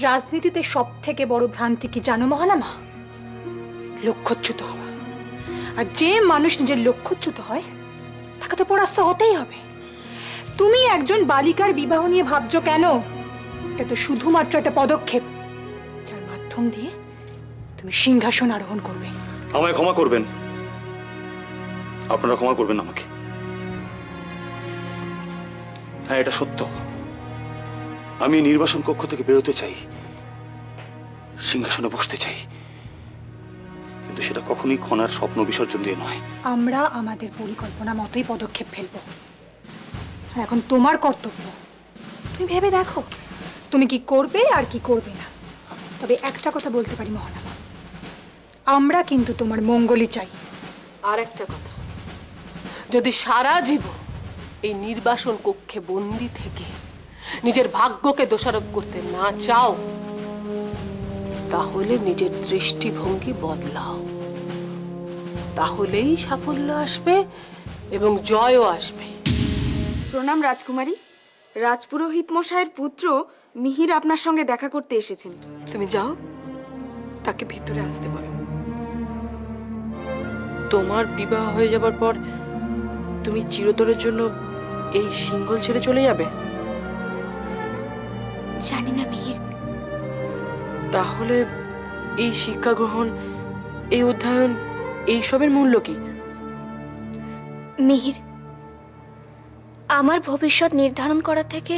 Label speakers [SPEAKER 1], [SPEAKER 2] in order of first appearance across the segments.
[SPEAKER 1] রাজনীতিতে সব থেকে বড় ভ্রান্তি কি জানো মহানামা? লক্ষ্যচ্যুত হওয়া। আর যে মানুষ নিজের লক্ষ্যচ্যুত হয় তাকে তো পরাস্ত হতেই হবে। তুমি একজন বালিকার বিবাহ নিয়ে ভাবছো কেন? এটা তো শুধুমাত্র একটা পদক্ষেপ, যার মাধ্যম দিয়ে তুমি সিংহাসন আরোহণ করবে।
[SPEAKER 2] আমায় ক্ষমা করবেন, আপনারা ক্ষমা করবেন আমাকে। হ্যাঁ, এটা সত্য, আমি নির্বাসন কক্ষ থেকে বেরোতে চাই, সিংহাসনে বসতে চাই, কিন্তু সেটা কখনোই খনার স্বপ্ন বিসর্জন দিয়ে নয়।
[SPEAKER 1] আমরা আমাদের পরিকল্পনা মতোই পদক্ষেপ ফেলব। আর এখন তোমার কর্তব্য, তুমি ভেবে দেখো তুমি কি করবে আর কি করবে না। তবে একটা কথা বলতে পারি মহানামা, আমরা কিন্তু তোমার মঙ্গলই চাই।
[SPEAKER 3] আর একটা কথা, যদি সারা জীবন এই নির্বাসন কক্ষে বন্দি থেকে নিজের ভাগ্যকে দোষারোপ করতে না চাও, তাহলে নিজের দৃষ্টিভঙ্গি বদলাও, তাহলেই সাফল্য আসবে এবং জয়ও আসবে।
[SPEAKER 4] প্রণাম রাজকুমারী। রাজপুরোহিত মশাইয়ের পুত্র মিহির আপনার সঙ্গে দেখা করতে এসেছেন।
[SPEAKER 3] তুমি যাও, তাকে ভিতরে আসতে বলো।
[SPEAKER 5] তোমার বিবাহ হয়ে যাবার পর তুমি চিরতরের জন্য এই সিংহল ছেড়ে চলে যাবে?
[SPEAKER 4] জানি না মিহির।
[SPEAKER 5] তাহলে এই শিক্ষা গ্রহণ, এই অধ্যয়ন, এইসবের মূল্য কি?
[SPEAKER 6] মিহির, আমার ভবিষ্যৎ নির্ধারণ করা থেকে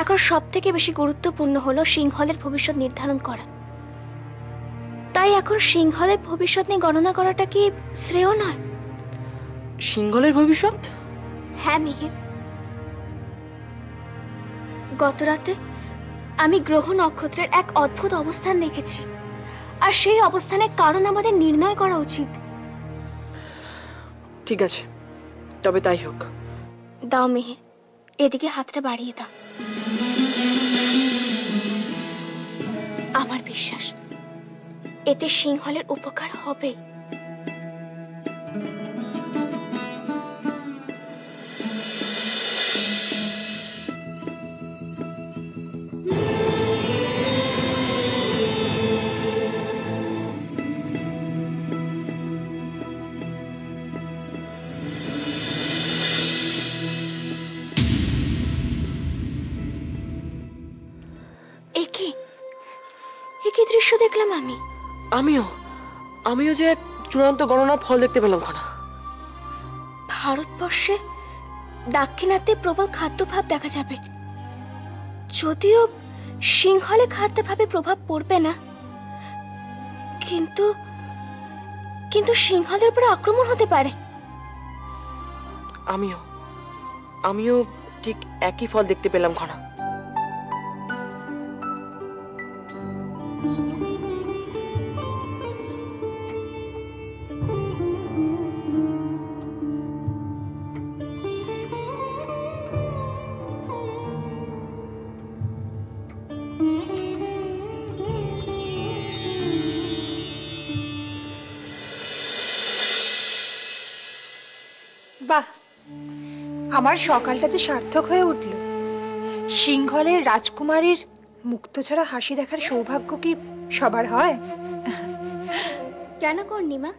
[SPEAKER 6] এখন সব থেকে বেশি গুরুত্বপূর্ণ হলো সিংহলের ভবিষ্যৎ নির্ধারণ করা। তাই এখন সিংহলের ভবিষ্যৎ নিয়ে গণনা করাটা কি শ্রেয় নয়?
[SPEAKER 5] সিংহলের ভবিষ্যৎ?
[SPEAKER 6] হ্যাঁ মিহির, গতরাতে আমি গ্রহ নক্ষত্রের এক অদ্ভুত অবস্থান দেখেছি, আর সেই অবস্থানের কারণ আমাদের নির্ণয় করা উচিত।
[SPEAKER 5] ঠিক আছে, তবে তাই হোক।
[SPEAKER 6] দাও মিহির, এদিকে হাতটা বাড়িয়ে দাও। আমার বিশ্বাস এতে সিংহলের উপকার হবে। কি দৃশ্য দেখলাম আমি?
[SPEAKER 5] আমিও যে এক চূড়ান্ত গণনার ফল দেখতে পেলাম খানা।
[SPEAKER 6] ভারতবর্ষে দাক্ষিণাত্যে প্রবল খাদ্যভাব দেখা যাবে, যদিও সিংহলে খাদ্যভাবে প্রভাব পড়বে না, কিন্তু কিন্তু সিংহলের উপরে আক্রমণ হতে পারে।
[SPEAKER 5] আমিও ঠিক একই ফল দেখতে পেলাম খানা।
[SPEAKER 1] বাহ, আমার সকালটা যে সার্থক হয়ে উঠল। সিংহলের রাজকুমারীর মুক্তছাড়া হাসি দেখার সৌভাগ্য কি সবার হয়?
[SPEAKER 6] কেন কর্ণিমা,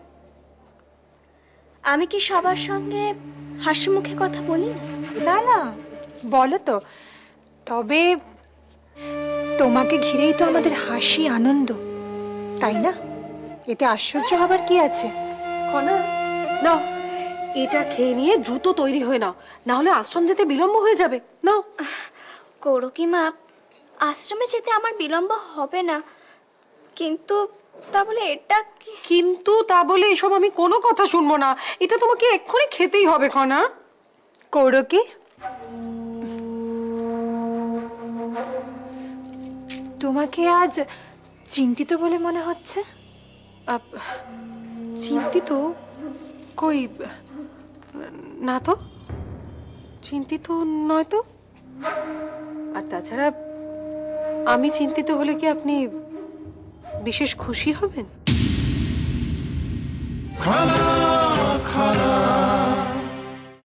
[SPEAKER 6] আমি কি সবার সঙ্গে হাসি মুখে কথা বলি না?
[SPEAKER 1] না না, বলো তো। তবে তোমাকে ঘিরেই তো আমাদের হাসি আনন্দ, তাই না? এতে আশ্চর্য হবার কি আছে?
[SPEAKER 3] খনা, নাও এটা খেয়ে নিয়ে দ্রুত তৈরি হয়ে নাও, না হলে আশ্রম যেতে বিলম্ব হয়ে যাবে। নাও।
[SPEAKER 6] কৌরকিমা, আশ্রমে যেতে আমার বিলম্ব হবে না, কিন্তু তা বলে এটা কি?
[SPEAKER 3] কিন্তু তা বলে এসব আমি কোনো কথা শুনবো না, এটা তোমাকে এক্ষুনি খেতেই হবে খনা।
[SPEAKER 1] কৌরকি, তোমাকে আজ চিন্তিত বলে মনে হচ্ছে।
[SPEAKER 3] চিন্তিত? কই না তো, চিন্তিত নয় তো। আর তাছাড়া আমি চিন্তিত হলে কি আপনি বিশেষ খুশি হবেন?
[SPEAKER 7] খানা খানা